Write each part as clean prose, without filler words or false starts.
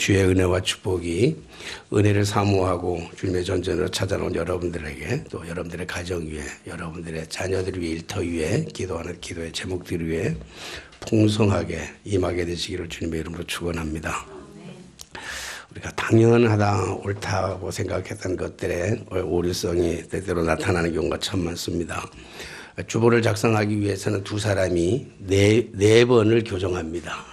주의 은혜와 축복이 은혜를 사모하고 주님의 전전으로 찾아온 여러분들에게 또 여러분들의 가정 위에 여러분들의 자녀들 위에 일터 위에 기도하는 기도의 제목들 위에 풍성하게 임하게 되시기를 주님의 이름으로 축원합니다. 우리가 당연하다 옳다고 생각했던 것들의 오류성이 때때로 나타나는 경우가 참 많습니다. 주보를 작성하기 위해서는 두 사람이 네 번을 교정합니다.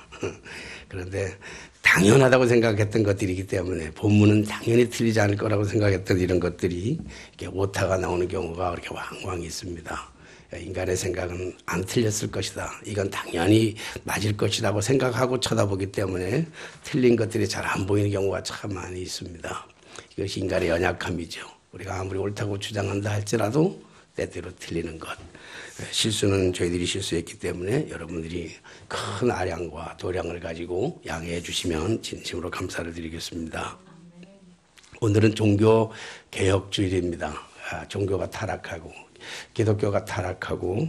그런데 당연하다고 생각했던 것들이기 때문에 본문은 당연히 틀리지 않을 거라고 생각했던 이런 것들이 이렇게 오타가 나오는 경우가 그렇게 왕왕 있습니다. 인간의 생각은 안 틀렸을 것이다. 이건 당연히 맞을 것이라고 생각하고 쳐다보기 때문에 틀린 것들이 잘 안 보이는 경우가 참 많이 있습니다. 이것이 인간의 연약함이죠. 우리가 아무리 옳다고 주장한다 할지라도 때때로 틀리는 것. 실수는 저희들이 실수했기 때문에 여러분들이 큰 아량과 도량을 가지고 양해해 주시면 진심으로 감사를 드리겠습니다. 오늘은 종교개혁주일입니다. 종교가 타락하고 기독교가 타락하고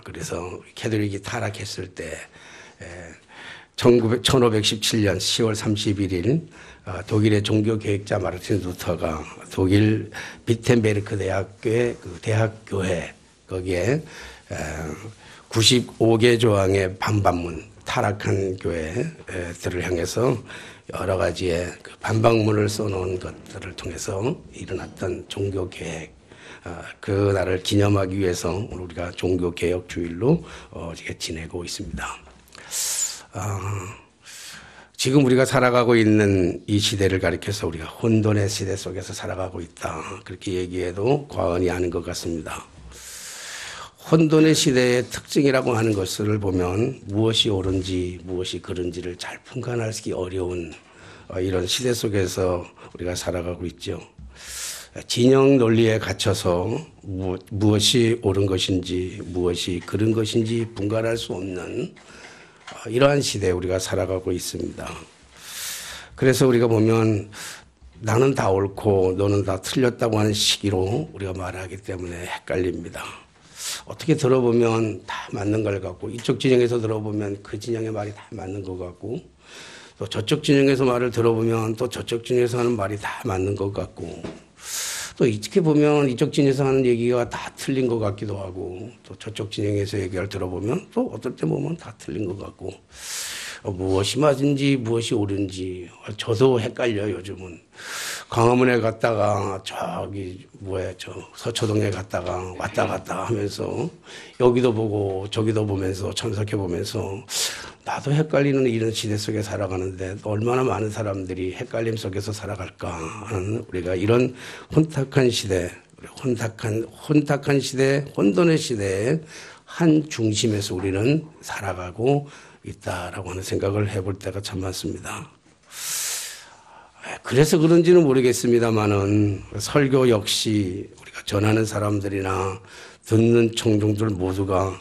그래서 캐톨릭이 타락했을 때 1517년 10월 31일 독일의 종교개혁자 마르틴 루터가 독일 비텐베르크 대학교의 그 대학교회 거기에 95개 조항의 반박문 타락한 교회들을 향해서 여러 가지의 그 반박문을 써놓은 것들을 통해서 일어났던 종교개혁 그날을 기념하기 위해서 우리가 종교개혁주일로 지내고 있습니다. 지금 우리가 살아가고 있는 이 시대를 가리켜서 우리가 혼돈의 시대 속에서 살아가고 있다. 그렇게 얘기해도 과언이 아닌 것 같습니다. 혼돈의 시대의 특징이라고 하는 것을 보면 무엇이 옳은지 무엇이 그른지를 잘 분간하기 어려운 이런 시대 속에서 우리가 살아가고 있죠. 진영 논리에 갇혀서 무엇이 옳은 것인지 무엇이 그른 것인지 분간할 수 없는 이러한 시대에 우리가 살아가고 있습니다. 그래서 우리가 보면 나는 다 옳고 너는 다 틀렸다고 하는 시기로 우리가 말하기 때문에 헷갈립니다. 어떻게 들어보면 다 맞는 걸 같고 이쪽 진영에서 들어보면 그 진영의 말이 다 맞는 것 같고 또 저쪽 진영에서 말을 들어보면 또 저쪽 진영에서 하는 말이 다 맞는 것 같고 또 이렇게 보면 이쪽 진영에서 하는 얘기가 다 틀린 것 같기도 하고 또 저쪽 진영에서 얘기를 들어보면 또 어떨 때 보면 다 틀린 것 같고 무엇이 맞은지 무엇이 옳은지 저도 헷갈려요. 요즘은 광화문에 갔다가 저기 저 서초동에 갔다가 왔다 갔다 하면서 여기도 보고 저기도 보면서 참석해 보면서 나도 헷갈리는 이런 시대 속에 살아가는데 얼마나 많은 사람들이 헷갈림 속에서 살아갈까 하는 우리가 이런 혼탁한 시대, 혼탁한 시대, 혼돈의 시대의 한 중심에서 우리는 살아가고 있다라고 하는 생각을 해볼 때가 참 많습니다. 그래서 그런지는 모르겠습니다만은 설교 역시 우리가 전하는 사람들이나 듣는 청중들 모두가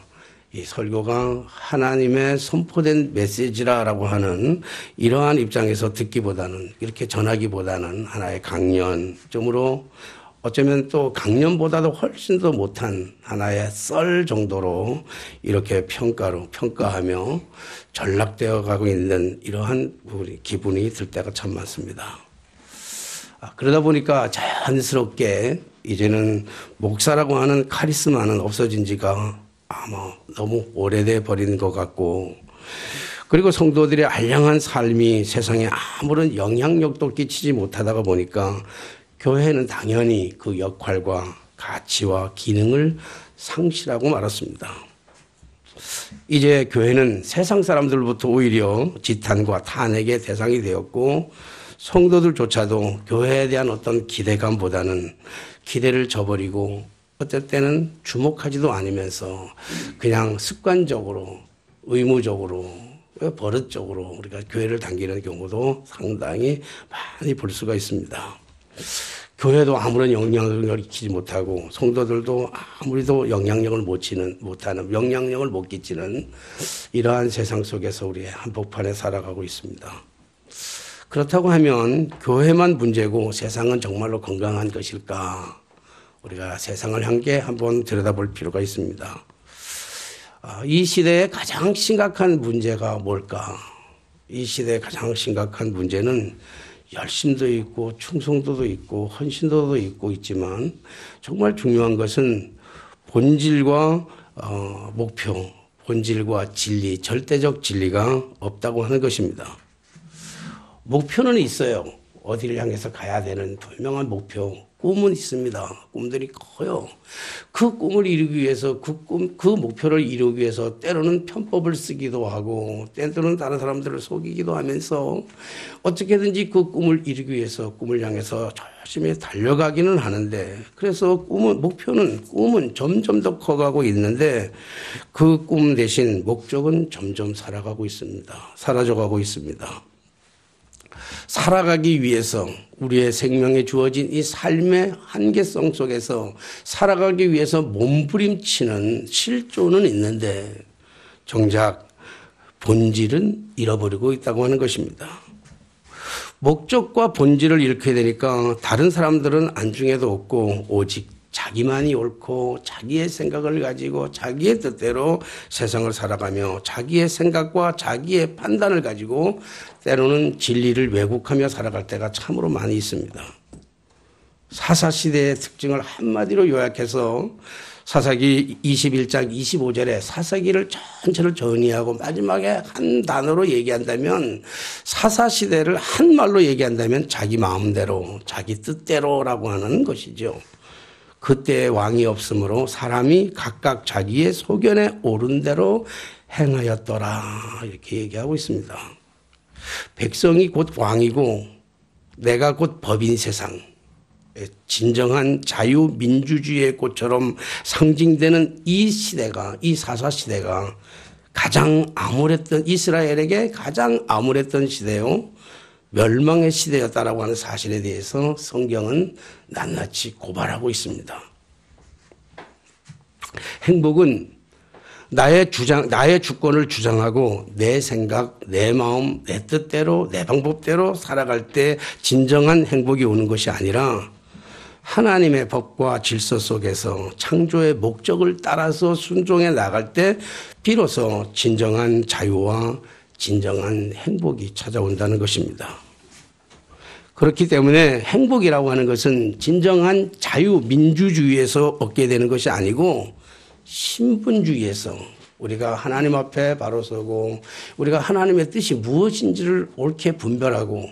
이 설교가 하나님의 선포된 메시지라고 하는 이러한 입장에서 듣기보다는 이렇게 전하기보다는 하나의 강연점으로 어쩌면 또 강연보다도 훨씬 더 못한 하나의 썰 정도로 이렇게 평가하며 전락되어 가고 있는 이러한 우리 기분이 들 때가 참 많습니다. 그러다 보니까 자연스럽게 이제는 목사라고 하는 카리스마는 없어진 지가 아마 너무 오래돼 버린 것 같고 그리고 성도들의 알량한 삶이 세상에 아무런 영향력도 끼치지 못하다가 보니까 교회는 당연히 그 역할과 가치와 기능을 상실하고 말았습니다. 이제 교회는 세상 사람들부터 오히려 지탄과 탄핵의 대상이 되었고 성도들조차도 교회에 대한 어떤 기대감보다는 기대를 저버리고 어떨 때는 주목하지도 않으면서 그냥 습관적으로 의무적으로 버릇적으로 우리가 교회를 당기는 경우도 상당히 많이 볼 수가 있습니다. 교회도 아무런 영향력을 끼치지 못하고 성도들도 아무리도 영향력을 못 끼치는 이러한 세상 속에서 우리 한복판에 살아가고 있습니다. 그렇다고 하면 교회만 문제고 세상은 정말로 건강한 것일까? 우리가 세상을 함께 한번 들여다볼 필요가 있습니다. 이 시대의 가장 심각한 문제가 뭘까? 이 시대의 가장 심각한 문제는 열심도 있고 충성도도 있고 헌신도도 있고 있지만 정말 중요한 것은 본질과 목표, 본질과 진리, 절대적 진리가 없다고 하는 것입니다. 목표는 있어요. 어디를 향해서 가야 되는 분명한 목표, 꿈은 있습니다. 꿈들이 커요. 그 꿈을 이루기 위해서 그 목표를 이루기 위해서 때로는 편법을 쓰기도 하고 때로는 다른 사람들을 속이기도 하면서 어떻게든지 그 꿈을 이루기 위해서 꿈을 향해서 열심히 달려가기는 하는데 그래서 꿈은 점점 더 커가고 있는데 그 꿈 대신 목적은 점점 사라져가고 있습니다. 살아가기 위해서 우리의 생명에 주어진 이 삶의 한계성 속에서 살아가기 위해서 몸부림치는 실존은 있는데 정작 본질은 잃어버리고 있다고 하는 것입니다. 목적과 본질을 잃게 되니까 다른 사람들은 안중에도 없고 오직 자기만이 옳고 자기의 생각을 가지고 자기의 뜻대로 세상을 살아가며 자기의 생각과 자기의 판단을 가지고 때로는 진리를 왜곡하며 살아갈 때가 참으로 많이 있습니다. 사사시대의 특징을 한마디로 요약해서 사사기 21장 25절에 사사기를 전체를 정리하고 마지막에 한 단어로 얘기한다면 사사시대를 한 말로 얘기한다면 자기 마음대로 자기 뜻대로라고 하는 것이죠. 그때 왕이 없으므로 사람이 각각 자기의 소견에 옳은 대로 행하였더라 이렇게 얘기하고 있습니다. 백성이 곧 왕이고 내가 곧 법인 세상 진정한 자유민주주의의 꽃처럼 상징되는 이 사사시대가 가장 암울했던 이스라엘에게 가장 암울했던 시대요 멸망의 시대였다라고 하는 사실에 대해서 성경은 낱낱이 고발하고 있습니다. 행복은 나의 주권을 주장하고 내 생각, 내 마음, 내 뜻대로, 내 방법대로 살아갈 때 진정한 행복이 오는 것이 아니라 하나님의 법과 질서 속에서 창조의 목적을 따라서 순종해 나갈 때 비로소 진정한 자유와 진정한 행복이 찾아온다는 것입니다. 그렇기 때문에 행복이라고 하는 것은 진정한 자유, 민주주의에서 얻게 되는 것이 아니고 신분주의에서 우리가 하나님 앞에 바로 서고 우리가 하나님의 뜻이 무엇인지를 옳게 분별하고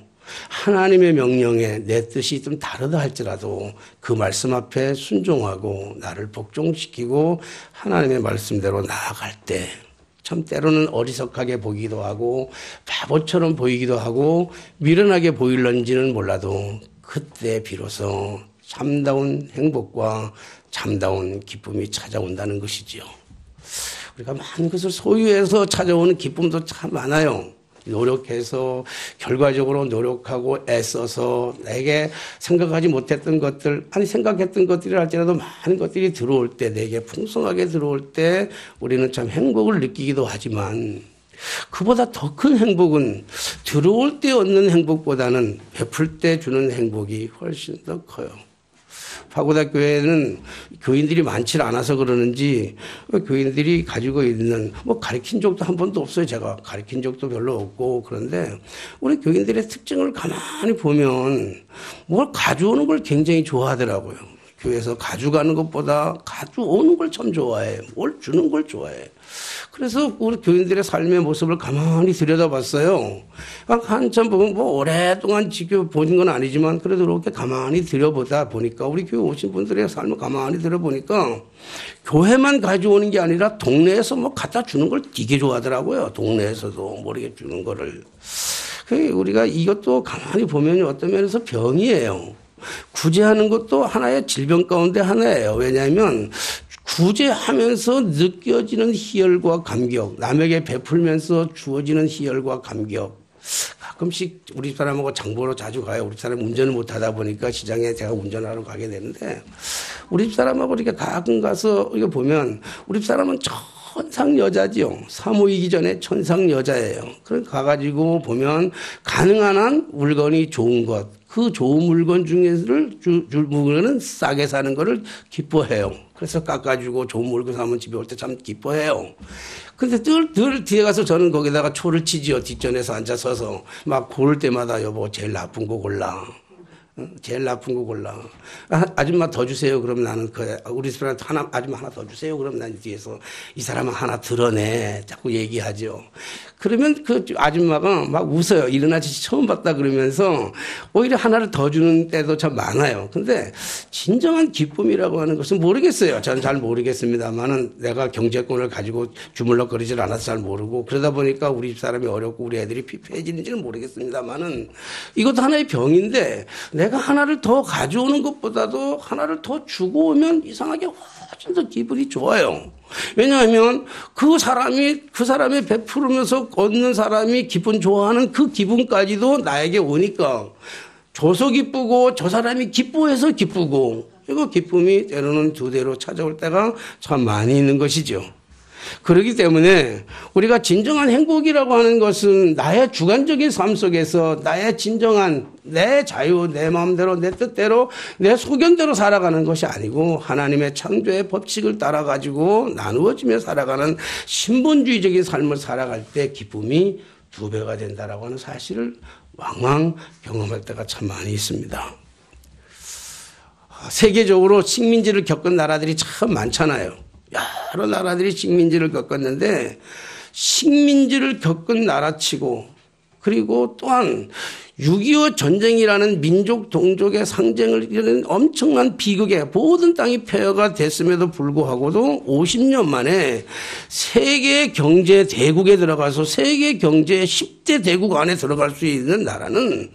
하나님의 명령에 내 뜻이 좀 다르다 할지라도 그 말씀 앞에 순종하고 나를 복종시키고 하나님의 말씀대로 나아갈 때 참 때로는 어리석하게 보이기도 하고 바보처럼 보이기도 하고 미련하게 보일런지는 몰라도 그때 비로소 참다운 행복과 참다운 기쁨이 찾아온다는 것이지요. 우리가 많은 것을 소유해서 찾아오는 기쁨도 참 많아요. 노력해서 결과적으로 노력하고 애써서 내게 생각하지 못했던 것들 생각했던 것들이 할지라도 많은 것들이 들어올 때 내게 풍성하게 들어올 때 우리는 참 행복을 느끼기도 하지만 그보다 더 큰 행복은 들어올 때 얻는 행복보다는 베풀 때 주는 행복이 훨씬 더 커요. 파고다 교회는 교인들이 많지 않아서 그러는지 교인들이 가지고 있는 가르친 적도 한 번도 없어요. 제가 가르친 적도 별로 없고 그런데 우리 교인들의 특징을 가만히 보면 뭘 가져오는 걸 굉장히 좋아하더라고요. 교회에서 가져가는 것보다 가져오는 걸 참 좋아해. 뭘 주는 걸 좋아해. 그래서 우리 교인들의 삶의 모습을 가만히 들여다봤어요. 한참 보면 오랫동안 지켜본 건 아니지만 그래도 이렇게 가만히 들여보다 보니까 우리 교회 오신 분들의 삶을 가만히 들여보니까 교회만 가져오는 게 아니라 동네에서 갖다 주는 걸 되게 좋아하더라고요. 동네에서도 모르게 주는 거를. 우리가 이것도 가만히 보면 어떤 면에서 병이에요. 구제하는 것도 하나의 질병 가운데 하나예요. 왜냐하면 구제하면서 느껴지는 희열과 감격, 남에게 베풀면서 주어지는 희열과 감격. 가끔씩 우리 집사람하고 장보러 자주 가요. 우리 집사람 운전을 못하다 보니까 시장에 제가 운전하러 가게 되는데 우리 집사람하고 이렇게 가끔 가서 이거 보면 우리 집사람은 천상 여자지요. 사모이기 전에 천상 여자예요. 그래서 가가지고 보면 가능한 한 물건이 좋은 것, 그 좋은 물건 중에서를 물건은 싸게 사는 거를 기뻐해요. 그래서 깎아주고 좋은 물건 사면 집에 올 때 참 기뻐해요. 근데 늘 뒤에 가서 저는 거기다가 초를 치지요. 뒷전에서 앉아 서서 막 고를 때마다 여보 제일 나쁜 거 골라. 제일 나쁜 거 골라. 아줌마 더 주세요. 그럼 나는 우리 집사람한테 아줌마 하나 더 주세요. 그럼 난 뒤에서 이 사람은 하나 드러내. 자꾸 얘기하죠. 그러면 그 아줌마가 막 웃어요. 이런 아저씨 처음 봤다 그러면서 오히려 하나를 더 주는 때도 참 많아요. 근데 진정한 기쁨이라고 하는 것은 모르겠어요. 저는 잘 모르겠습니다만은 내가 경제권을 가지고 주물럭거리질 않아서 잘 모르고 그러다 보니까 우리 집사람이 어렵고 우리 애들이 피폐해지는지는 모르겠습니다만은 이것도 하나의 병인데 내가 하나를 더 가져오는 것보다도 하나를 더 주고 오면 이상하게 훨씬 더 기분이 좋아요. 왜냐하면 그 사람이 베푸르면서 얻는 사람이 기분 좋아하는 그 기분까지도 나에게 오니까 줘서 기쁘고 저 사람이 기뻐해서 기쁘고 이거 기쁨이 때로는 두 대로 찾아올 때가 참 많이 있는 것이죠. 그렇기 때문에 우리가 진정한 행복이라고 하는 것은 나의 주관적인 삶 속에서 나의 진정한 내 자유, 내 마음대로, 내 뜻대로, 내 소견대로 살아가는 것이 아니고 하나님의 창조의 법칙을 따라가지고 나누어지며 살아가는 신본주의적인 삶을 살아갈 때 기쁨이 2배가 된다라고 하는 사실을 왕왕 경험할 때가 참 많이 있습니다. 세계적으로 식민지를 겪은 나라들이 참 많잖아요. 여러 나라들이 식민지를 겪었는데 식민지를 겪은 나라치고 그리고 또한 6.25 전쟁이라는 민족 동족의 상징을 이루는 엄청난 비극에 모든 땅이 폐허가 됐음에도 불구하고도 50년 만에 세계 경제 대국에 들어가서 세계 경제 10대 대국 안에 들어갈 수 있는 나라는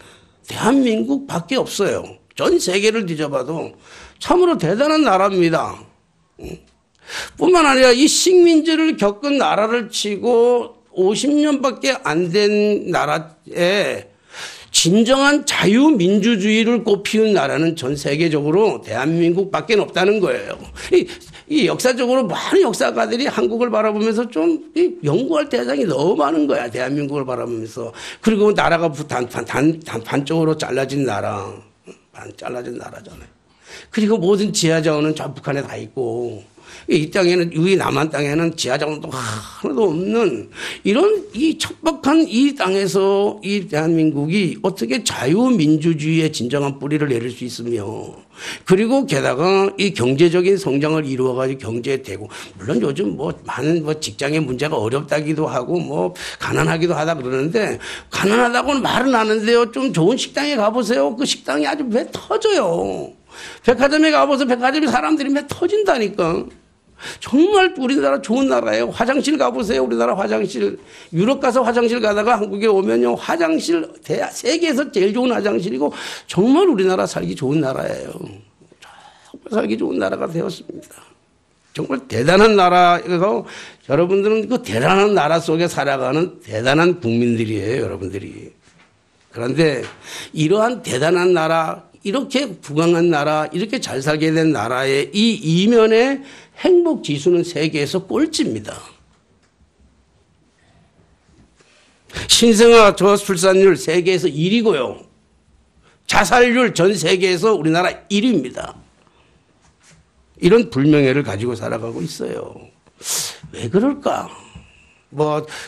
대한민국밖에 없어요. 전 세계를 뒤져봐도 참으로 대단한 나라입니다. 뿐만 아니라 이 식민지를 겪은 나라를 치고 50년밖에 안 된 나라에 진정한 자유민주주의를 꽃피운 나라는 전 세계적으로 대한민국밖에 없다는 거예요. 이 역사적으로 많은 역사가들이 한국을 바라보면서 좀 연구할 대상이 너무 많은 거야. 대한민국을 바라보면서. 그리고 나라가 반쪽으로 잘라진 나라잖아요. 그리고 모든 지하자원은 저 북한에 다 있고 이 땅에는 이 남한 땅에는 지하자원도 하나도 없는 이런 이 척박한 이 땅에서 이 대한민국이 어떻게 자유민주주의의 진정한 뿌리를 내릴 수 있으며 그리고 게다가 이 경제적인 성장을 이루어가지고 경제 대국 물론 요즘 많은 직장의 문제가 어렵다기도 하고 가난하기도 하다 그러는데 가난하다고는 말은 하는데요. 좀 좋은 식당에 가보세요. 그 식당이 아주 배 터져요. 백화점에 가보세요. 백화점에 사람들이 배 터진다니까. 정말 우리나라 좋은 나라예요. 화장실 가보세요. 우리나라 화장실. 유럽 가서 화장실 가다가 한국에 오면요. 화장실 세계에서 제일 좋은 화장실이고 정말 우리나라 살기 좋은 나라예요. 정말 살기 좋은 나라가 되었습니다. 정말 대단한 나라에서 여러분들은 그 대단한 나라 속에 살아가는 대단한 국민들이에요. 여러분들이. 그런데 이러한 대단한 나라 이렇게 부강한 나라 이렇게 잘 살게 된 나라의 이 이면의 행복 지수는 세계에서 꼴찌입니다. 신생아 저출산율 세계에서 1위고요. 자살률 전 세계에서 우리나라 1위입니다. 이런 불명예를 가지고 살아가고 있어요. 왜 그럴까?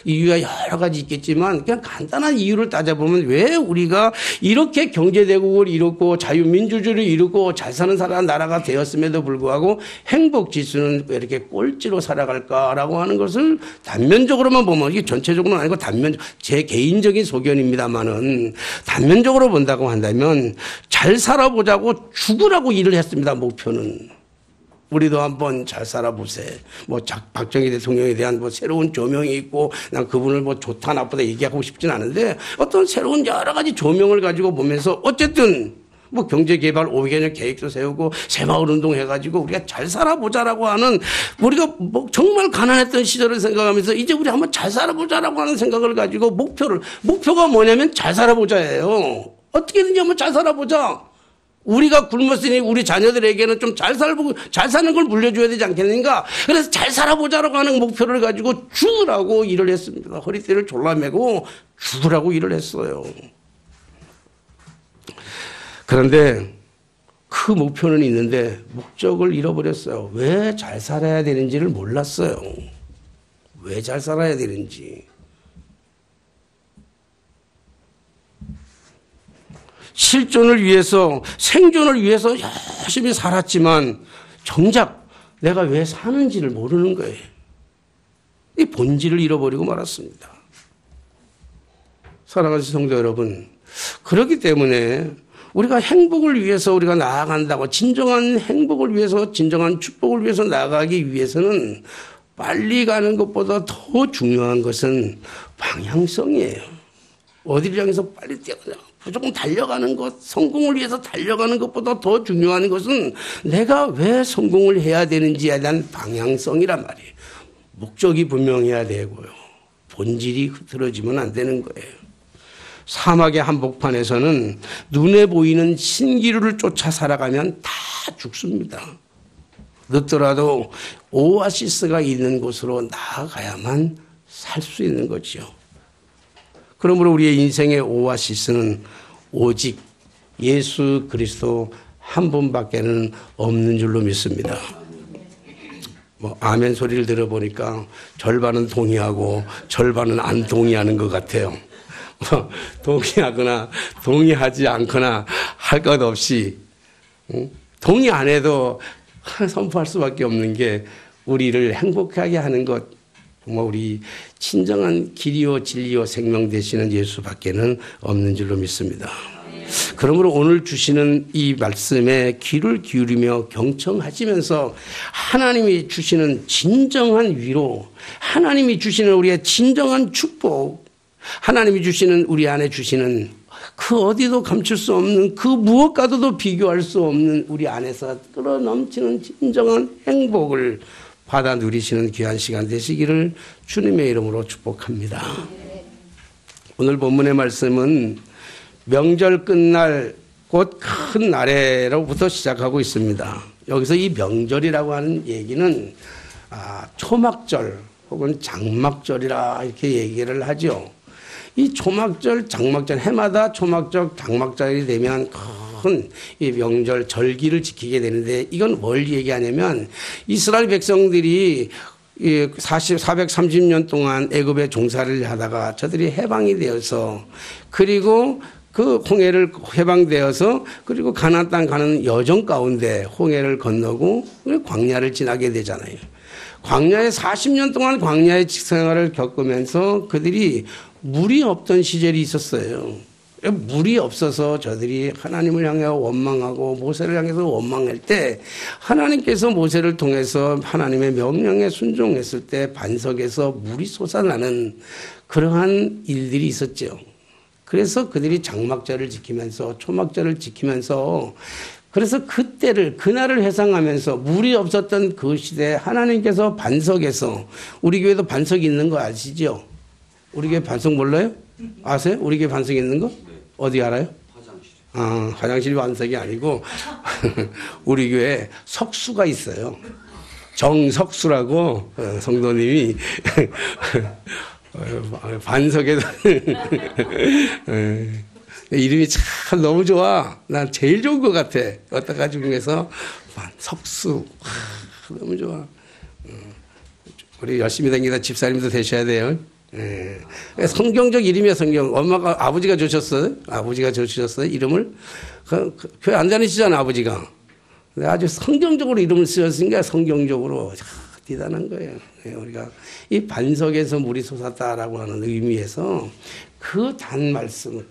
이유가 여러 가지 있겠지만 그냥 간단한 이유를 따져보면 왜 우리가 이렇게 경제대국을 이루고 자유민주주의를 이루고 잘 사는 나라가 되었음에도 불구하고 행복지수는 왜 이렇게 꼴찌로 살아갈까라고 하는 것을 단면적으로만 보면 이게 전체적으로는 아니고 제 개인적인 소견입니다만은 단면적으로 본다고 한다면 잘 살아보자고 죽으라고 일을 했습니다. 목표는. 우리도 한번 잘 살아보세. 박정희 대통령에 대한 새로운 조명이 있고, 난 그분을 좋다, 나쁘다 얘기하고 싶진 않은데, 어떤 새로운 여러 가지 조명을 가지고 보면서, 어쨌든, 경제개발 5개년 계획도 세우고, 새마을운동 해가지고, 우리가 잘 살아보자라고 하는, 우리가 정말 가난했던 시절을 생각하면서, 이제 우리 한번 잘 살아보자라고 하는 생각을 가지고, 목표가 뭐냐면 잘 살아보자예요. 어떻게든지 한번 잘 살아보자. 우리가 굶었으니 우리 자녀들에게는 좀 잘 사는 걸 물려줘야 되지 않겠는가? 그래서 잘 살아보자라고 하는 목표를 가지고 죽으라고 일을 했습니다. 허리띠를 졸라매고 죽으라고 일을 했어요. 그런데 그 목표는 있는데 목적을 잃어버렸어요. 왜 잘 살아야 되는지를 몰랐어요. 왜 잘 살아야 되는지. 실존을 위해서, 생존을 위해서 열심히 살았지만 정작 내가 왜 사는지를 모르는 거예요. 이 본질을 잃어버리고 말았습니다. 사랑하는 성도 여러분, 그렇기 때문에 우리가 행복을 위해서 우리가 나아간다고, 진정한 행복을 위해서, 진정한 축복을 위해서 나아가기 위해서는 빨리 가는 것보다 더 중요한 것은 방향성이에요. 어디를 향해서 빨리 뛰어가냐, 무조건 달려가는 것, 성공을 위해서 달려가는 것보다 더 중요한 것은 내가 왜 성공을 해야 되는지에 대한 방향성이란 말이에요. 목적이 분명해야 되고요. 본질이 흐트러지면 안 되는 거예요. 사막의 한복판에서는 눈에 보이는 신기루를 쫓아 살아가면 다 죽습니다. 늦더라도 오아시스가 있는 곳으로 나아가야만 살 수 있는 거죠. 그러므로 우리의 인생의 오아시스는 오직 예수 그리스도 한 분밖에는 없는 줄로 믿습니다. 아멘 소리를 들어보니까 절반은 동의하고 절반은 안 동의하는 것 같아요. 동의하거나 동의하지 않거나 할 것 없이 동의 안 해도 선포할 수밖에 없는 게 우리를 행복하게 하는 것, 정말 우리 진정한 길이요 진리요 생명 되시는 예수밖에는 없는 줄로 믿습니다. 그러므로 오늘 주시는 이 말씀에 귀를 기울이며 경청하시면서 하나님이 주시는 진정한 위로, 하나님이 주시는 우리의 진정한 축복, 하나님이 주시는 우리 안에 주시는 그 어디도 감출 수 없는, 그 무엇과도 비교할 수 없는 우리 안에서 끌어넘치는 진정한 행복을 받아 누리시는 귀한 시간 되시기를 주님의 이름으로 축복합니다. 오늘 본문의 말씀은 명절 끝날 곧 큰 날에로부터 시작하고 있습니다. 여기서 이 명절이라고 하는 얘기는 초막절 혹은 장막절이라 이렇게 얘기를 하죠. 이 초막절, 장막절, 해마다 초막절, 장막절이 되면 큰 이 명절, 절기를 지키게 되는데 이건 뭘 얘기하냐면 이스라엘 백성들이 430년 동안 애굽에 종살이를 하다가 저들이 해방이 되어서, 그리고 그 홍해를 해방되어서 그리고 가나안 땅 가는 여정 가운데 홍해를 건너고 광야를 지나게 되잖아요. 광야에 40년 동안 광야의 생활을 겪으면서 그들이 물이 없던 시절이 있었어요. 물이 없어서 저들이 하나님을 향해 원망하고 모세를 향해서 원망할 때 하나님께서 모세를 통해서 하나님의 명령에 순종했을 때 반석에서 물이 솟아나는 그러한 일들이 있었죠. 그래서 그들이 장막절을 지키면서 초막절을 지키면서, 그래서 그때를, 그날을 회상하면서 물이 없었던 그 시대에 하나님께서 반석에서, 우리 교회도 반석이 있는 거 아시죠? 우리 교회 반석 몰라요? 아세요? 우리 교회 반석이 있는 거? 어디 알아요? 화장실. 화장실이 반석이 아니고 우리 교회에 석수가 있어요. 정석수라고 성도님이 반석에도 이름이 참 너무 좋아. 난 제일 좋은 것 같아. 여태 가지 중에서 석수 너무 좋아. 우리 열심히 다니다 집사님도 되셔야 돼요. 성경적 이름이야. 성경. 엄마가, 아버지가 주셨어요. 아버지가 주셨어요 이름을. 교회 안 다니시잖아 아버지가. 아주 성경적으로 이름을 쓰셨으니까 성경적으로 대단한 거예요. 우리가 이 반석에서 물이 솟았다라고 하는 의미에서 그 단 말씀,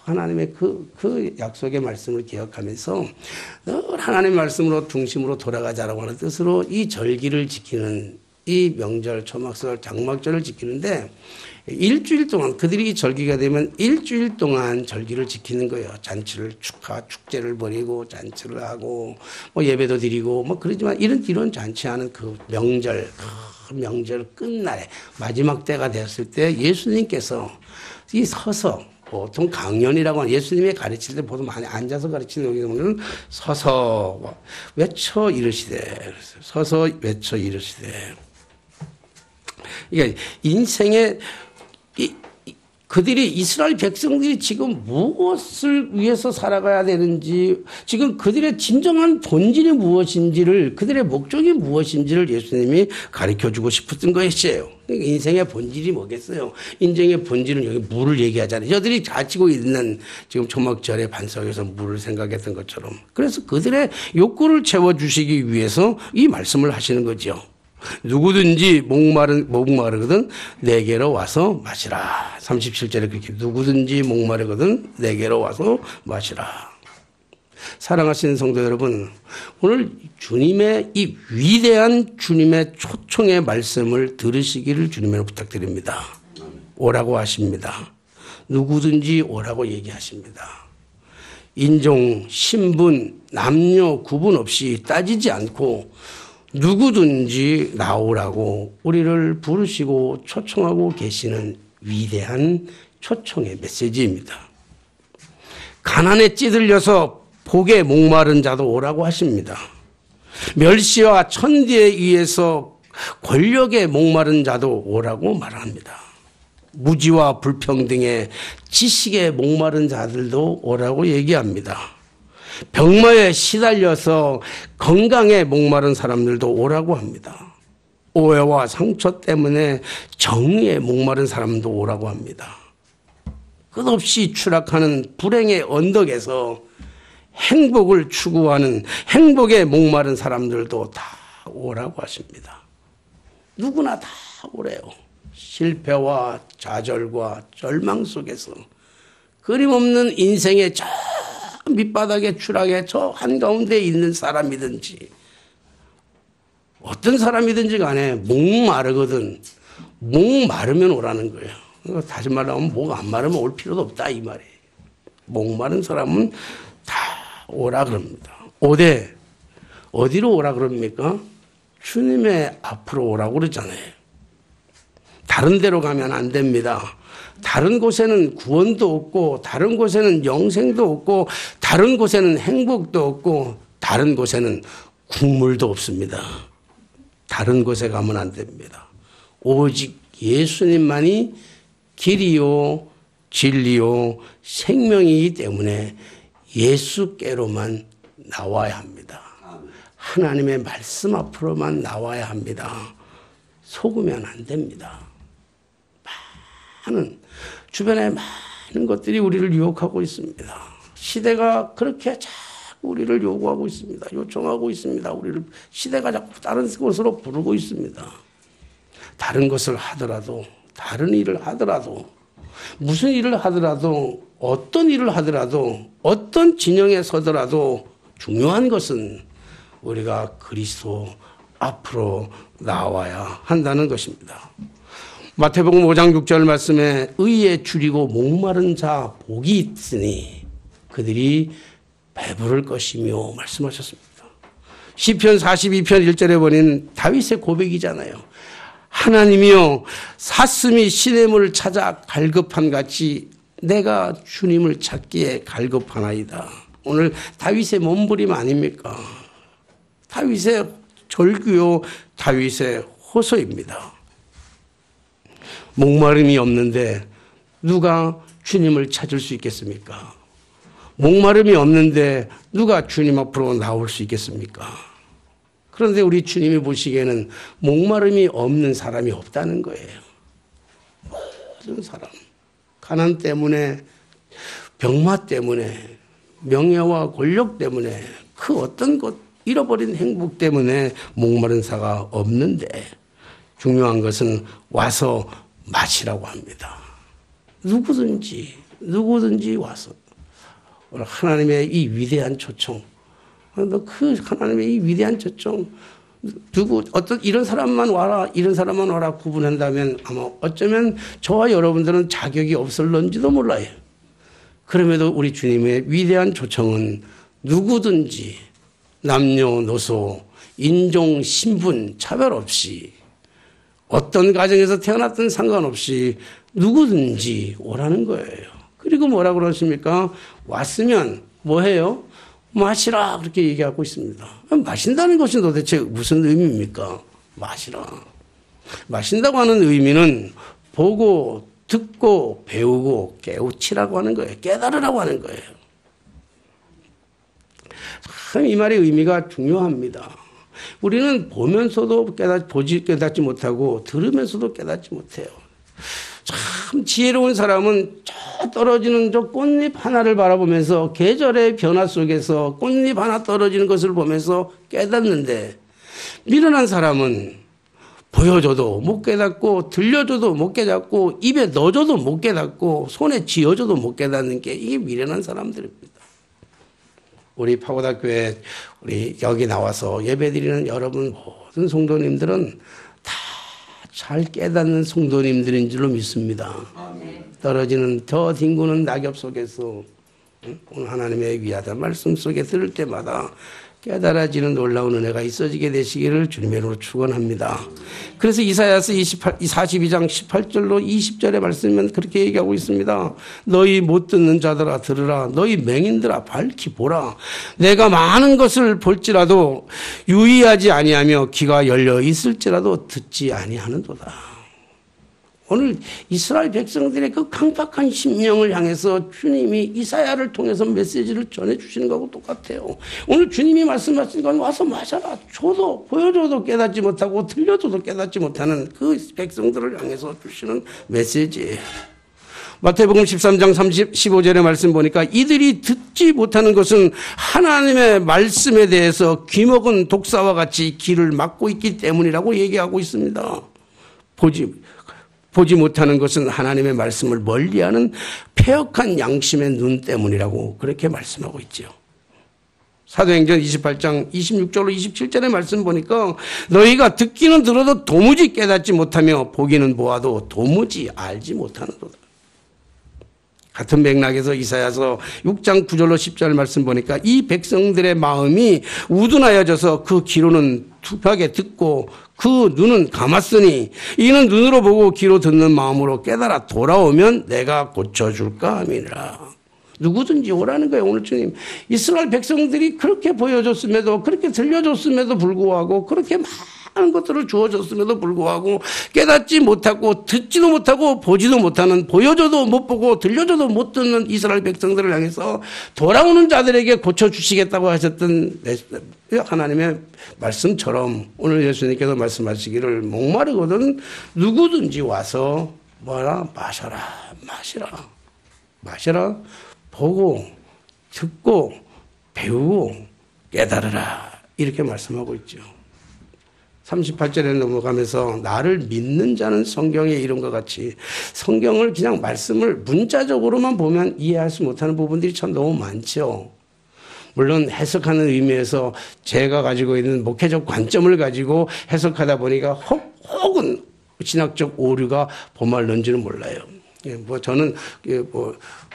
하나님의 그 약속의 말씀을 기억하면서 늘 하나님의 말씀으로 중심으로 돌아가자라고 하는 뜻으로 이 절기를 지키는, 이 명절, 초막절, 장막절을 지키는데 일주일 동안, 그들이 절기가 되면 일주일 동안 절기를 지키는 거예요. 잔치를, 축제를 벌이고 잔치를 하고 뭐 예배도 드리고 뭐 그러지만 이런 잔치하는 그 명절, 명절 끝날에 마지막 때가 되었을 때 예수님께서 이 서서, 보통 강연이라고 하는, 예수님이 가르칠 때 보통 많이 앉아서 가르치는 경우는 서서 외쳐 이르시되, 서서 외쳐 이르시되. 그러니까 인생의 그들이 이스라엘 백성들이 지금 무엇을 위해서 살아가야 되는지, 지금 그들의 진정한 본질이 무엇인지를, 그들의 목적이 무엇인지를 예수님이 가르쳐주고 싶었던 것이에요. 그러니까 인생의 본질이 뭐겠어요? 인생의 본질은 여기 물을 얘기하잖아요. 저들이 가지고 있는 지금 초막절의 반석에서 물을 생각했던 것처럼. 그래서 그들의 욕구를 채워주시기 위해서 이 말씀을 하시는 거죠. 누구든지 목마르거든 내게로 와서 마시라. 37절에 그렇게 누구든지 목마르거든 내게로 와서 마시라. 사랑하시는 성도 여러분, 오늘 주님의 이 위대한 주님의 초청의 말씀을 들으시기를 주님으로 부탁드립니다. 오라고 하십니다. 누구든지 오라고 얘기하십니다. 인종, 신분, 남녀 구분 없이 따지지 않고 누구든지 나오라고 우리를 부르시고 초청하고 계시는 위대한 초청의 메시지입니다. 가난에 찌들려서 복에 목마른 자도 오라고 하십니다. 멸시와 천대에 의해서 권력에 목마른 자도 오라고 말합니다. 무지와 불평등에 지식에 목마른 자들도 오라고 얘기합니다. 병마에 시달려서 건강에 목마른 사람들도 오라고 합니다. 오해와 상처 때문에 정의에 목마른 사람도 오라고 합니다. 끝없이 추락하는 불행의 언덕에서 행복을 추구하는 행복에 목마른 사람들도 다 오라고 하십니다. 누구나 다 오래요. 실패와 좌절과 절망 속에서 끊임없는 인생의 저 밑바닥에 추락해 저 한가운데 있는 사람이든지 어떤 사람이든지 간에 목마르거든 목마르면 오라는 거예요. 다시 말하면 목 안 마르면 올 필요도 없다 이 말이에요. 목마른 사람은 다 오라 그럽니다. 오되 어디로 오라 그럽니까? 주님의 앞으로 오라고 그러잖아요. 다른 데로 가면 안 됩니다. 다른 곳에는 구원도 없고 다른 곳에는 영생도 없고 다른 곳에는 행복도 없고 다른 곳에는 국물도 없습니다. 다른 곳에 가면 안 됩니다. 오직 예수님만이 길이요 진리요 생명이기 때문에 예수께로만 나와야 합니다. 하나님의 말씀 앞으로만 나와야 합니다. 속으면 안 됩니다. 주변에 많은 것들이 우리를 유혹하고 있습니다. 시대가 그렇게 자꾸 우리를 요구하고 있습니다. 요청하고 있습니다. 우리를 시대가 자꾸 다른 곳으로 부르고 있습니다. 다른 것을 하더라도 다른 일을 하더라도 무슨 일을 하더라도 어떤 일을 하더라도 어떤 진영에 서더라도 중요한 것은 우리가 그리스도 앞으로 나와야 한다는 것입니다. 마태복음 5장 6절 말씀에 의에 줄이고 목마른 자 복이 있으니 그들이 배부를 것이며 말씀하셨습니다. 시편 42편 1절에 보니 다윗의 고백이잖아요. 하나님이여 사슴이 시냇물을 찾아 갈급한 같이 내가 주님을 찾기에 갈급하나이다. 오늘 다윗의 몸부림 아닙니까? 다윗의 절규요 다윗의 호소입니다. 목마름이 없는데 누가 주님을 찾을 수 있겠습니까? 목마름이 없는데 누가 주님 앞으로 나올 수 있겠습니까? 그런데 우리 주님이 보시기에는 목마름이 없는 사람이 없다는 거예요. 모든 사람. 가난 때문에, 병마 때문에, 명예와 권력 때문에, 그 어떤 것, 잃어버린 행복 때문에 목마른 사가 없는데 중요한 것은 와서 마시라고 합니다. 누구든지 와서. 오늘 하나님의 이 위대한 초청, 그 하나님의 이 위대한 초청, 이런 사람만 와라, 이런 사람만 와라 구분한다면 아마 어쩌면 저와 여러분들은 자격이 없을런지도 몰라요. 그럼에도 우리 주님의 위대한 초청은 누구든지 남녀노소, 인종, 신분, 차별 없이 어떤 가정에서 태어났든 상관없이 누구든지 오라는 거예요. 그리고 뭐라고 그러십니까? 왔으면 뭐 해요? 마시라 그렇게 얘기하고 있습니다. 마신다는 것이 도대체 무슨 의미입니까? 마시라. 마신다고 하는 의미는 보고 듣고 배우고 깨우치라고 하는 거예요. 깨달으라고 하는 거예요. 참 이 말의 의미가 중요합니다. 우리는 보면서도 깨닫지 못하고 들으면서도 깨닫지 못해요. 참 지혜로운 사람은 저 떨어지는 저 꽃잎 하나를 바라보면서 계절의 변화 속에서 꽃잎 하나 떨어지는 것을 보면서 깨닫는데, 미련한 사람은 보여줘도 못 깨닫고 들려줘도 못 깨닫고 입에 넣어줘도 못 깨닫고 손에 쥐어줘도 못 깨닫는 게 이게 미련한 사람들입니다. 우리 파고다교회 우리 여기 나와서 예배드리는 여러분 모든 성도님들은 다 잘 깨닫는 성도님들인 줄로 믿습니다. 떨어지는 저 뒹구는 낙엽 속에서 오늘 하나님의 귀하다 말씀 속에 들을 때마다 깨달아지는 놀라운 은혜가 있어지게 되시기를 주님의 이름으로 축원합니다. 그래서 이사야서 42장 18절로 20절의 말씀은 그렇게 얘기하고 있습니다. 너희 못 듣는 자들아 들으라. 너희 맹인들아 밝히 보라. 내가 많은 것을 볼지라도 유의하지 아니하며 귀가 열려 있을지라도 듣지 아니하는도다. 오늘 이스라엘 백성들의 그 강팍한 심령을 향해서 주님이 이사야를 통해서 메시지를 전해주시는 것하고 똑같아요. 오늘 주님이 말씀하신 건 와서 마셔라. 줘도 보여줘도 깨닫지 못하고 들려줘도 깨닫지 못하는 그 백성들을 향해서 주시는 메시지예요. 마태복음 13장 15절의 말씀 보니까 이들이 듣지 못하는 것은 하나님의 말씀에 대해서 귀먹은 독사와 같이 귀를 막고 있기 때문이라고 얘기하고 있습니다. 보지 못하는 것은 하나님의 말씀을 멀리하는 패역한 양심의 눈 때문이라고 그렇게 말씀하고 있죠. 사도행전 28장 26절로 27절의 말씀 보니까 너희가 듣기는 들어도 도무지 깨닫지 못하며 보기는 보아도 도무지 알지 못하는도다. 같은 맥락에서 이사야서 6장 9절로 10절 말씀 보니까 이 백성들의 마음이 우둔하여져서 그 귀로는 투표하게 듣고 그 눈은 감았으니 이는 눈으로 보고 귀로 듣는 마음으로 깨달아 돌아오면 내가 고쳐줄까 함이니라. 누구든지 오라는 거예요. 오늘 주님 이스라엘 백성들이 그렇게 보여줬음에도 그렇게 들려줬음에도 불구하고 그렇게 많은 것들을 주어줬음에도 불구하고 깨닫지 못하고 듣지도 못하고 보지도 못하는, 보여줘도 못 보고 들려줘도 못 듣는 이스라엘 백성들을 향해서 돌아오는 자들에게 고쳐주시겠다고 하셨던 하나님의 말씀처럼 오늘 예수님께서 말씀하시기를 목마르거든 누구든지 와서 뭐라 마셔라 마시라 보고 듣고 배우고 깨달으라 이렇게 말씀하고 있죠. 38절에 넘어가면서 나를 믿는 자는 성경의 이름과 같이 성경을 그냥 말씀을 문자적으로만 보면 이해할 수 못하는 부분들이 참 너무 많죠. 물론 해석하는 의미에서 제가 가지고 있는 목회적 관점을 가지고 해석하다 보니까 혹은 신학적 오류가 범할는지는 몰라요. 저는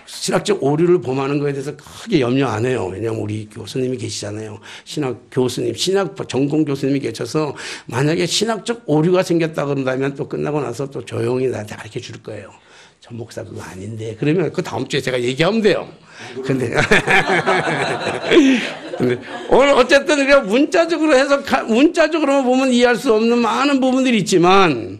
신학적 오류를 범하는 거에 대해서 크게 염려 안 해요. 왜냐하면 우리 교수님이 계시잖아요. 신학 교수님, 신학 전공 교수님이 계셔서 만약에 신학적 오류가 생겼다 그런다면 또 끝나고 나서 또 조용히 나한테 가르쳐 줄 거예요. 전 목사 그거 아닌데. 그러면 그 다음 주에 제가 얘기하면 돼요. 근데 오늘 어쨌든 우리가 문자적으로만 보면 이해할 수 없는 많은 부분들이 있지만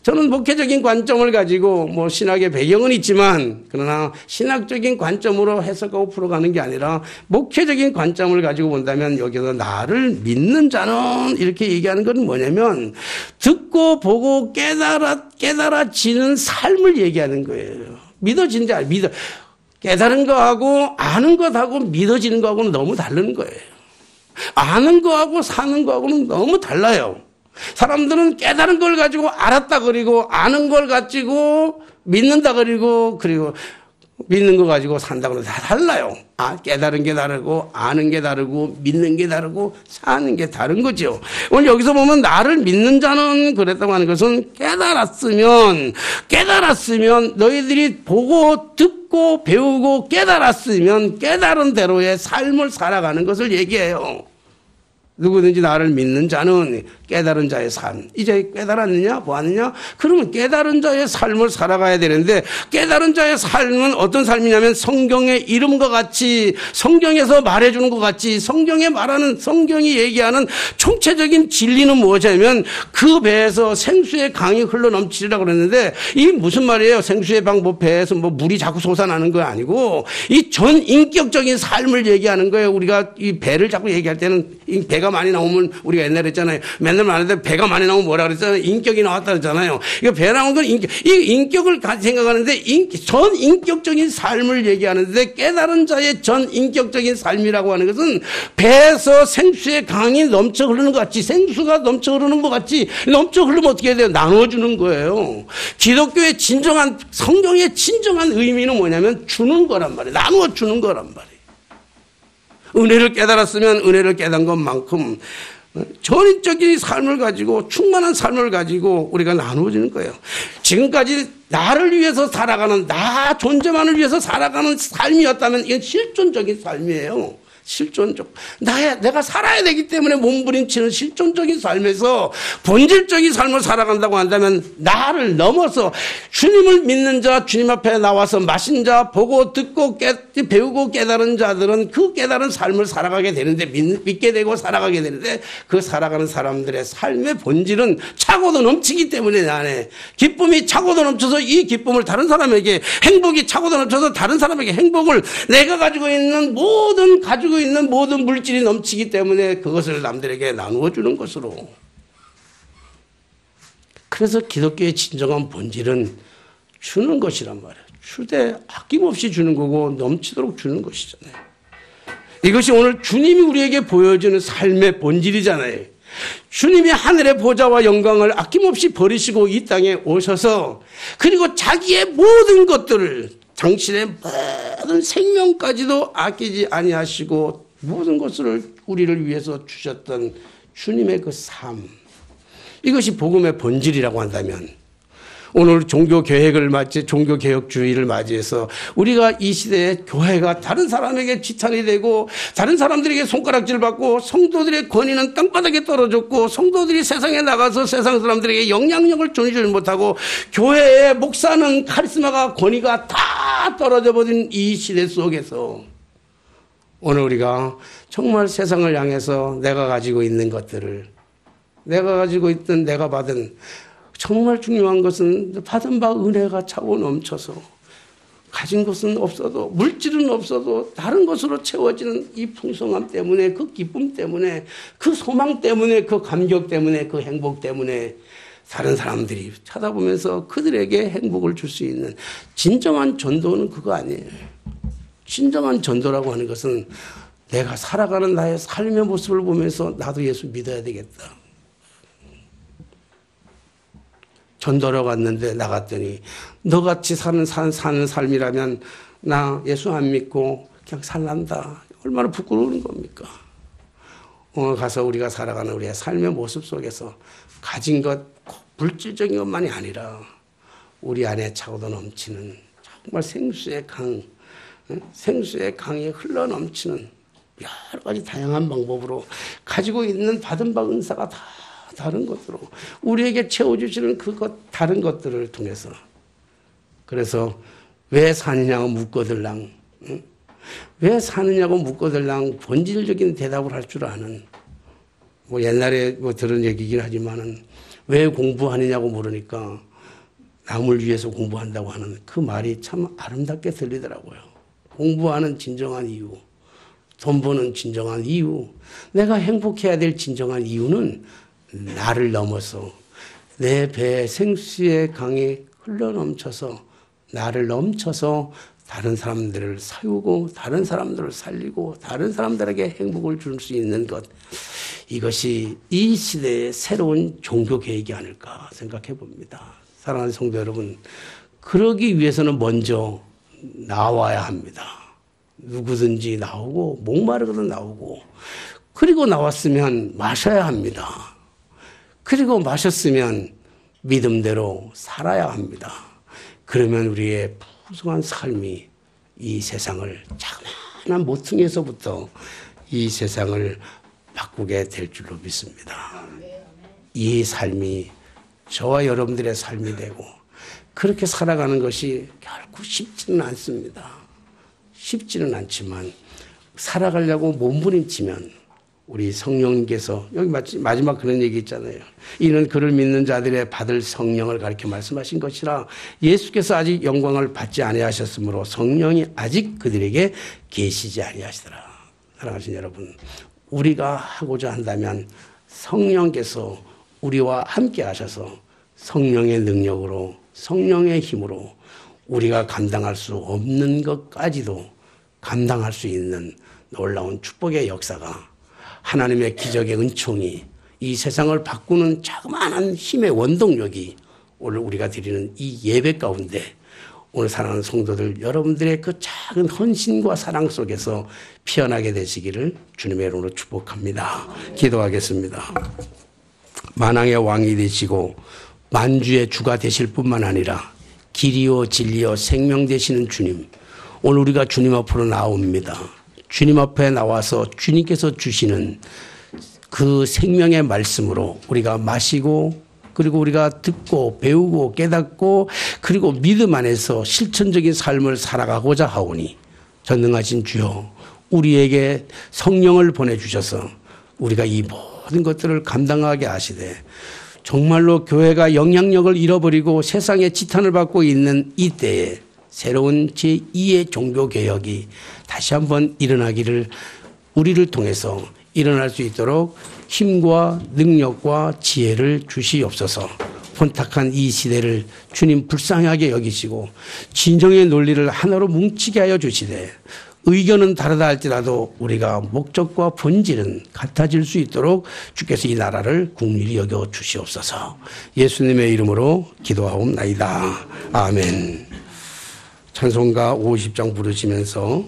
저는 목회적인 관점을 가지고 신학의 배경은 있지만 그러나 신학적인 관점으로 해석하고 풀어가는 게 아니라 목회적인 관점을 가지고 본다면 여기서 나를 믿는 자는 이렇게 얘기하는 건 뭐냐면 듣고 보고 깨달아지는 삶을 얘기하는 거예요. 믿어지는 자, 깨달은 거하고 아는 것하고 믿어지는 거하고는 너무 다른 거예요. 아는 거하고 사는 거하고는 너무 달라요. 사람들은 깨달은 걸 가지고 알았다 그리고 아는 걸 가지고 믿는다 그리고 믿는 거 가지고 산다 그러고 다 달라요. 깨달은 게 다르고 아는 게 다르고 믿는 게 다르고 사는 게 다른 거죠. 오늘 여기서 보면 나를 믿는 자는 그랬다고 하는 것은 깨달았으면 너희들이 보고 듣고 배우고 깨달았으면 깨달은 대로의 삶을 살아가는 것을 얘기해요. 누구든지 나를 믿는 자는 깨달은 자의 삶. 이제 깨달았느냐? 보았느냐? 그러면 깨달은 자의 삶을 살아가야 되는데 깨달은 자의 삶은 어떤 삶이냐면 성경의 이름과 같이 성경에서 말해주는 것 같이 성경에 말하는 성경이 얘기하는 총체적인 진리는 무엇이냐면 그 배에서 생수의 강이 흘러넘치리라고 그랬는데 이 무슨 말이에요? 생수의 방 배에서 뭐 물이 자꾸 솟아나는 거 아니고 이 전 인격적인 삶을 얘기하는 거예요. 우리가 이 배를 자꾸 얘기할 때는 이 배가 많이 나오면 우리가 옛날에 했잖아요. 맨날 말하는데 배가 많이 나오면 뭐라 그랬잖아요. 인격이 나왔다 그랬잖아요. 이거 배 나온 건 인격. 이 인격을 생각하는데 전 인격적인 삶을 얘기하는데 깨달은 자의 전 인격적인 삶이라고 하는 것은 배에서 생수의 강이 넘쳐 흐르는 것 같이 생수가 넘쳐 흐르는 것 같이 넘쳐 흐르면 어떻게 해야 돼요? 나눠주는 거예요. 기독교의 진정한 성경의 진정한 의미는 뭐냐면 주는 거란 말이에요. 나누어 주는 거란 말이에요. 은혜를 깨달았으면 은혜를 깨달은 것만큼 전인적인 삶을 가지고 충만한 삶을 가지고 우리가 나누어지는 거예요. 지금까지 나를 위해서 살아가는 나 존재만을 위해서 살아가는 삶이었다면 이건 실존적인 삶이에요. 실존적. 내가 살아야 되기 때문에 몸부림치는 실존적인 삶에서 본질적인 삶을 살아간다고 한다면 나를 넘어서 주님을 믿는 자, 주님 앞에 나와서 마신 자, 보고 듣고 배우고 깨달은 자들은 그 깨달은 삶을 살아가게 되는데 믿게 되고 살아가게 되는데 그 살아가는 사람들의 삶의 본질은 차고도 넘치기 때문에 내 안에 기쁨이 차고도 넘쳐서 이 기쁨을 다른 사람에게 행복이 차고도 넘쳐서 다른 사람에게 행복을 내가 가지고 있는 모든 물질이 넘치기 때문에 그것을 남들에게 나누어 주는 것으로. 그래서 기독교의 진정한 본질은 주는 것이란 말이에요. 주되 아낌없이 주는 거고 넘치도록 주는 것이잖아요. 이것이 오늘 주님이 우리에게 보여주는 삶의 본질이잖아요. 주님이 하늘의 보좌와 영광을 아낌없이 버리시고 이 땅에 오셔서 그리고 자기의 모든 것들을 당신의 모든 생명까지도 아끼지 아니하시고 모든 것을 우리를 위해서 주셨던 주님의 그 삶. 이것이 복음의 본질이라고 한다면 오늘 종교개혁주의를 맞이해서 우리가 이 시대에 교회가 다른 사람에게 지탄이 되고 다른 사람들에게 손가락질 받고 성도들의 권위는 땅바닥에 떨어졌고 성도들이 세상에 나가서 세상 사람들에게 영향력을 전해주지 못하고 교회의 목사는 카리스마가 권위가 다 떨어져 버린 이 시대 속에서 오늘 우리가 정말 세상을 향해서 내가 가지고 있는 것들을 내가 가지고 있던 내가 받은 정말 중요한 것은 받은 바 은혜가 차고 넘쳐서 가진 것은 없어도 물질은 없어도 다른 것으로 채워지는 이 풍성함 때문에 그 기쁨 때문에 그 소망 때문에 그 감격 때문에 그 행복 때문에 다른 사람들이 쳐다보면서 그들에게 행복을 줄 수 있는 진정한 전도는 그거 아니에요. 진정한 전도라고 하는 것은 내가 살아가는 나의 삶의 모습을 보면서 나도 예수 믿어야 되겠다. 전도로 갔는데 나갔더니 너같이 사는 삶이라면 나 예수 안 믿고 그냥 살란다. 얼마나 부끄러운 겁니까? 오늘 가서 우리가 살아가는 우리의 삶의 모습 속에서 가진 것, 물질적인 것만이 아니라 우리 안에 차고도 넘치는 정말 생수의 강이 흘러 넘치는 여러 가지 다양한 방법으로 가지고 있는 받은 바 은사가 다 다른 것으로 우리에게 채워주시는 다른 것들을 통해서 그래서 왜 사느냐고 묻거들랑 왜 사느냐고 묻거들랑 본질적인 대답을 할 줄 아는 뭐 옛날에 들은 얘기긴 하지만은 왜 공부하느냐고 물으니까 남을 위해서 공부한다고 하는 그 말이 참 아름답게 들리더라고요. 공부하는 진정한 이유, 돈 버는 진정한 이유, 내가 행복해야 될 진정한 이유는 나를 넘어서 내 배에 생수의 강이 흘러넘쳐서 나를 넘쳐서 다른 사람들을 사유고 다른 사람들을 살리고 다른 사람들에게 행복을 줄 수 있는 것, 이것이 이 시대의 새로운 종교 계획이 아닐까 생각해 봅니다. 사랑하는 성도 여러분, 그러기 위해서는 먼저 나와야 합니다. 누구든지 나오고 목마르거든 나오고 그리고 나왔으면 마셔야 합니다. 그리고 마셨으면 믿음대로 살아야 합니다. 그러면 우리의 풍성한 삶이 이 세상을 자그마한 모퉁이에서부터 이 세상을 바꾸게 될 줄로 믿습니다. 이 삶이 저와 여러분들의 삶이 되고 그렇게 살아가는 것이 결코 쉽지는 않습니다. 쉽지는 않지만 살아가려고 몸부림치면 우리 성령님께서 여기 마지막 그런 얘기 있잖아요. 이는 그를 믿는 자들의 받을 성령을 가리켜 말씀하신 것이라 예수께서 아직 영광을 받지 아니하셨으므로 성령이 아직 그들에게 계시지 아니하시더라. 사랑하신 여러분, 우리가 하고자 한다면 성령께서 우리와 함께 하셔서 성령의 능력으로 성령의 힘으로 우리가 감당할 수 없는 것까지도 감당할 수 있는 놀라운 축복의 역사가 하나님의 기적의 은총이 이 세상을 바꾸는 자그마한 힘의 원동력이 오늘 우리가 드리는 이 예배 가운데 오늘 사랑하는 성도들 여러분들의 그 작은 헌신과 사랑 속에서 피어나게 되시기를 주님의 이름으로 축복합니다. 기도하겠습니다. 만왕의 왕이 되시고 만주의 주가 되실 뿐만 아니라 길이요 진리요 생명 되시는 주님, 오늘 우리가 주님 앞으로 나옵니다. 주님 앞에 나와서 주님께서 주시는 그 생명의 말씀으로 우리가 마시고 그리고 우리가 듣고 배우고 깨닫고 그리고 믿음 안에서 실천적인 삶을 살아가고자 하오니 전능하신 주여 우리에게 성령을 보내주셔서 우리가 이 모든 것들을 감당하게 하시되 정말로 교회가 영향력을 잃어버리고 세상에 지탄을 받고 있는 이때에 새로운 제2의 종교개혁이 다시 한번 일어나기를 우리를 통해서 일어날 수 있도록 힘과 능력과 지혜를 주시옵소서. 혼탁한 이 시대를 주님 불쌍하게 여기시고 진정의 논리를 하나로 뭉치게 하여 주시되 의견은 다르다 할지라도 우리가 목적과 본질은 같아질 수 있도록 주께서 이 나라를 국리히 여겨 주시옵소서. 예수님의 이름으로 기도하옵나이다. 아멘. 찬송가 50장 부르시면서